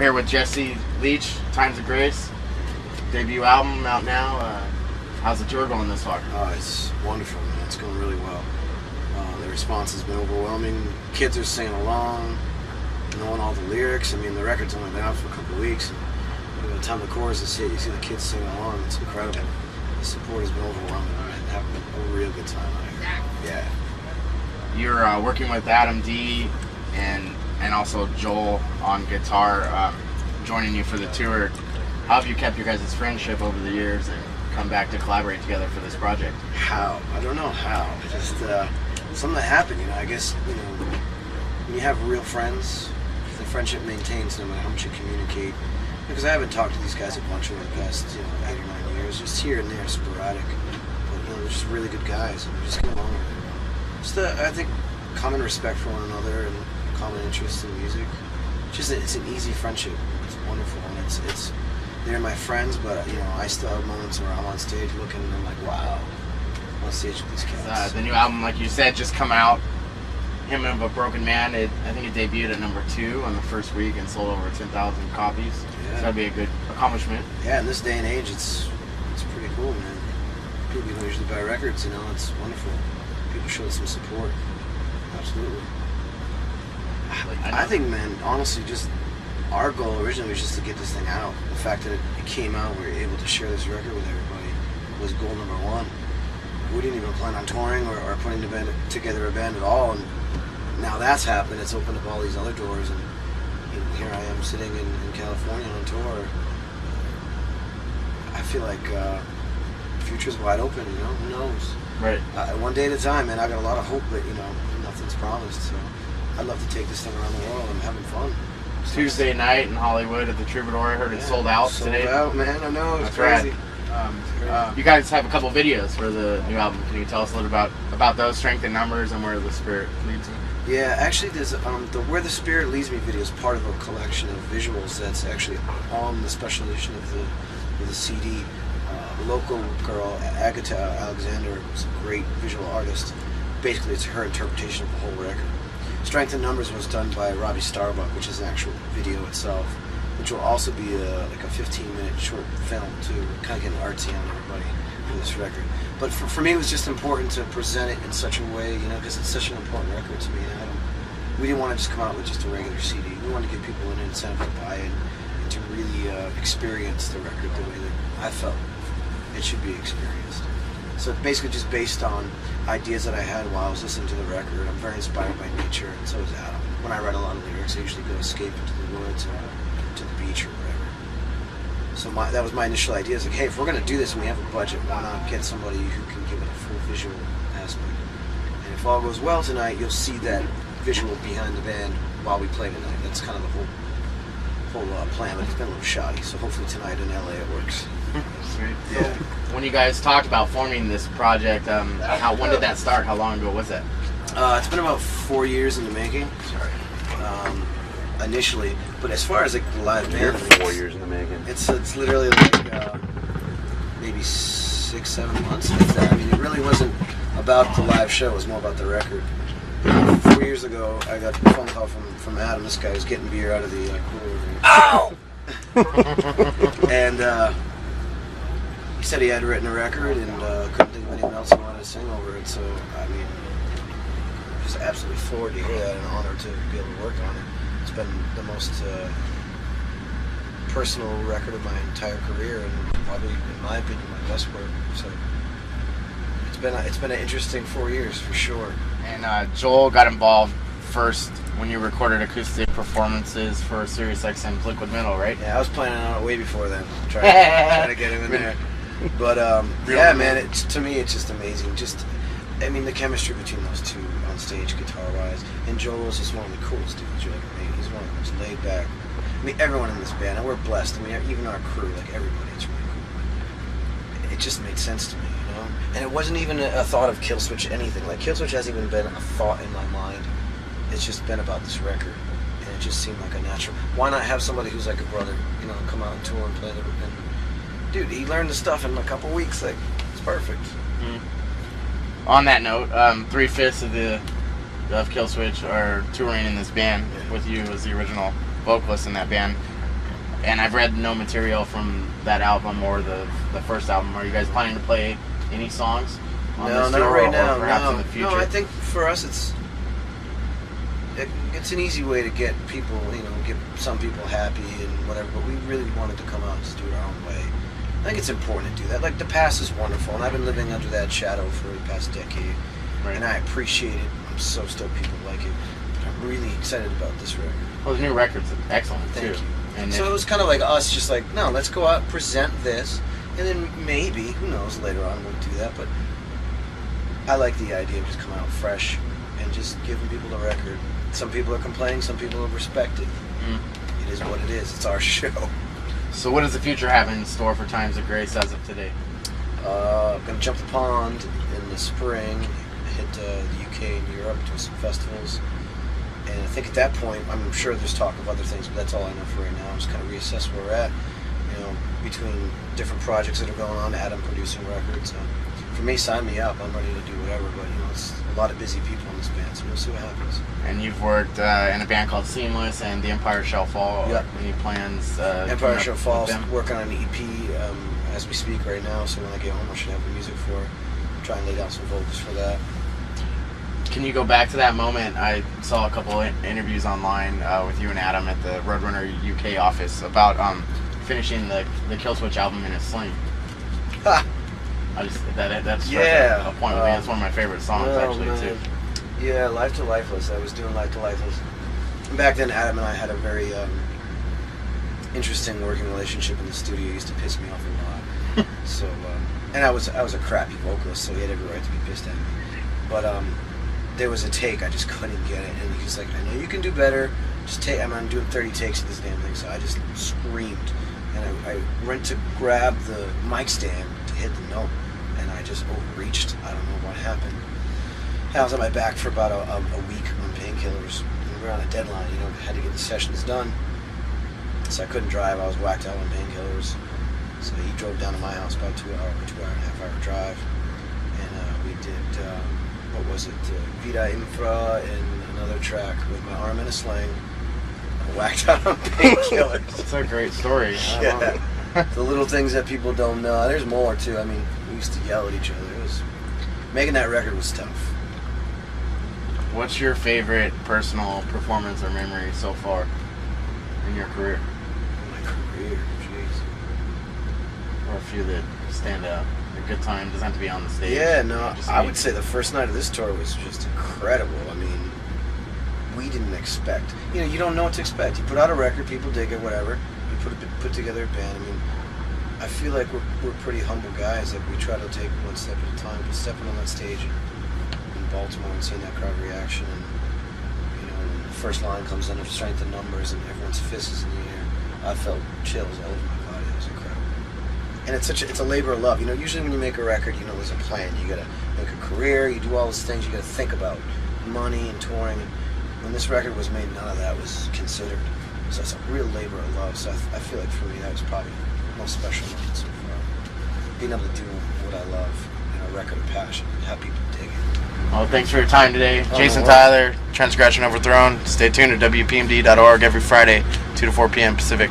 We're here with Jesse Leach, Times of Grace, debut album out now. How's the tour going this far? It's wonderful, man. It's going really well. The response has been overwhelming. Kids are singing along, knowing all the lyrics. I mean, the record's only been out for a couple of weeks. And by the time the chorus is hit, you see the kids singing along. It's incredible. The support has been overwhelming. I'm having a real good time out here. Yeah. You're working with Adam D and also Joel on guitar, joining you for the tour. How have you kept your guys' friendship over the years and come back to collaborate together for this project? How? I don't know how. Just something that happened, you know. I guess, you know, when you have real friends, the friendship maintains no matter how much you communicate. Because I haven't talked to these guys a bunch over the past, 8 or 9 years, just here and there, sporadic. But, they're just really good guys, and we just get along. Just, I think, common respect for one another and common interest in music. It's an easy friendship. It's wonderful, and it's they're my friends, but I still have moments where I'm on stage looking and I'm like, wow, I'm on stage with these cats. The new album, like you said, just come out. Hymn of a Broken Man. I think it debuted at #2 on the first week and sold over 10,000 copies. Yeah. So that'd be a good accomplishment. Yeah, in this day and age, it's pretty cool, man. People don't usually buy records, it's wonderful. People showed some support. Absolutely. I think, man, honestly, just our goal originally was just to get this thing out. The fact that it came out, we were able to share this record with everybody was goal number one. We didn't even plan on touring or putting together a band at all, and now that's happened. It's opened up all these other doors, and here I am sitting in California on tour. I feel like the future's wide open, who knows? Right. One day at a time, man. I got a lot of hope, but nothing's promised. So I'd love to take this thing around the world. I'm having fun. Tuesday night in Hollywood at the Troubadour. I heard it sold out today. Sold out, man. I know. It's crazy. Right. You guys have a couple videos for the new album. Can you tell us a little about those, Strength in Numbers, and Where the Spirit Leads Me? Yeah, actually, there's the Where the Spirit Leads Me video is part of a collection of visuals that's actually on the special edition of the CD. Local girl, Agatha Alexander, was a great visual artist. Basically, it's her interpretation of the whole record. Strength in Numbers was done by Robbie Starbuck, which is an actual video itself, which will also be like a 15-minute short film too, kind of getting artsy on everybody for this record. But for me, it was just important to present it in such a way, because it's such an important record to me. We didn't want to just come out with just a regular CD. We wanted to give people an incentive to buy it and to really experience the record the way that I felt it should be experienced. So basically just based on ideas that I had while I was listening to the record. I'm very inspired by nature, and so is Adam. When I write a lot of lyrics, I usually go escape into the woods or to the beach or whatever. So that was my initial idea. Is like, hey, if we're going to do this and we have a budget, why not get somebody who can give it a full visual aspect? And if all goes well tonight, you'll see that visual behind the band while we play tonight. That's kind of the whole plan, but it's been a little shoddy, so hopefully tonight in LA it works. Sweet. Yeah. When you guys talked about forming this project, when did that start? How long ago was that? It's been about 4 years in the making. Sorry. Initially, but as far as like the live band, 4 years in the making. It's literally like maybe 6-7 months. I mean, it really wasn't about the live show. It was more about the record. 4 years ago, I got a phone call from Adam. This guy was getting beer out of the cooler. Ow! And he said he had written a record and couldn't think of anyone else he wanted to sing over it. So, I mean, just absolutely floored to hear that, and an honor to be able to work on it. It's been the most personal record of my entire career, and probably, in my opinion, my best work. So, it's been an interesting 4 years for sure. And Joel got involved first when you recorded acoustic performances for SiriusXM's Liquid Metal, right? Yeah, I was planning on it way before then. Trying to get him in there. But yeah, man, to me it's just amazing. I mean, the chemistry between those two on stage, guitar-wise, and Joel is just one of the coolest dudes you ever meet. He's one of the most laid back. I mean, everyone in this band, and we're blessed. I mean, even our crew, like everybody, it's really cool. It just made sense to me, And it wasn't even a thought of Killswitch anything. Like, Killswitch hasn't even been a thought in my mind. It's just been about this record, and it just seemed like a natural. Why not have somebody who's like a brother, come out and tour and play the and dude, he learned the stuff in a couple weeks. Like, it's perfect. On that note, 3/5 of Killswitch are touring in this band with you as the original vocalist in that band. And I've read no material from that album or the first album. Are you guys planning to play any songs on No, this not tour, right or now. perhaps No, in the future? no. I think for us, it's an easy way to get people, get some people happy and whatever. But we really wanted to come out and just do it our own way. I think it's important to do that. Like, the past is wonderful, and I've been living under that shadow for the past decade, Right. and I appreciate it. I'm so stoked people like it. But I'm really excited about this record. Well, the new record's excellent Thank too. you. And So it was kind of like us, just like, no, let's go out and present this, and then maybe, who knows, later on we'll do that. But I like the idea of just coming out fresh and just giving people the record. Some people are complaining, some people respect it. It is what it is. It's our show. So what does the future have in store for Times of Grace as of today? I'm gonna jump the pond in the spring, hit the UK and Europe, do some festivals, and I think at that point, I'm sure there's talk of other things, but that's all I know for right now. I'm just kind of reassess where we're at, between different projects that are going on. Adam producing records. For me, sign me up. I'm ready to do whatever, but it's a lot of busy people in this band, so we'll see what happens. And you've worked in a band called Seamless and The Empire Shall Fall. Yep. Any plans? Empire Shall Fall, them? working on an EP as we speak right now, so when I get home I should have the music for it. Try and lay down some vocals for that. Can you go back to that moment? I saw a couple interviews online with you and Adam at the Roadrunner UK office about finishing the Killswitch album in a sling. Ha! That's Yeah. a point with me. That's one of my favorite songs too. Yeah, Life to Lifeless. I was doing Life to Lifeless. And back then, Adam and I had a very interesting working relationship in the studio. He used to piss me off a lot. So, and I was a crappy vocalist, so he had every right to be pissed at me. But there was a take I just couldn't get it, and he's like, "I know you can do better. Just take." I'm doing 30 takes of this damn thing, so I just screamed, and I went to grab the mic stand to hit the note, and I just overreached. I don't know what happened. I was on my back for about a week on painkillers. We were on a deadline, had to get the sessions done. So I couldn't drive. I was whacked out on painkillers. So he drove down to my house, about 2 hour and a half hour drive, and we did Vida Infra and another track with my arm in a sling, whacked out on painkillers. It's a great story. Yeah, the little things that people don't know. There's more too. I mean, we used to yell at each other. Making that record was tough. What's your favorite personal performance or memory so far in your career? My career, jeez. Or a few that stand out? A good time doesn't have to be on the stage. Yeah, no, Just I me. would say the first night of this tour was just incredible. I mean, we didn't expect. You don't know what to expect. You put out a record, people dig it, whatever. You put together a band. I mean, I feel like we're pretty humble guys. Like, we try to take one step at a time. But stepping on that stage in Baltimore and seeing that crowd reaction, and when the first line comes in of Strength in Numbers and everyone's fist is in the air, I felt chills all over my body. It was incredible. And it's a labor of love. Usually when you make a record, there's a plan. You gotta make a career. You do all these things. You gotta think about money and touring. And when this record was made, none of that was considered. So it's a real labor of love. So I feel like for me, that was probably the most special moment so far. Being able to do what I love, a record of passion, and have people dig it. Well, thanks for your time today. Jason no Tyler, Transgression Overthrown. Stay tuned at WPMD.org every Friday, 2 to 4 p.m. Pacific.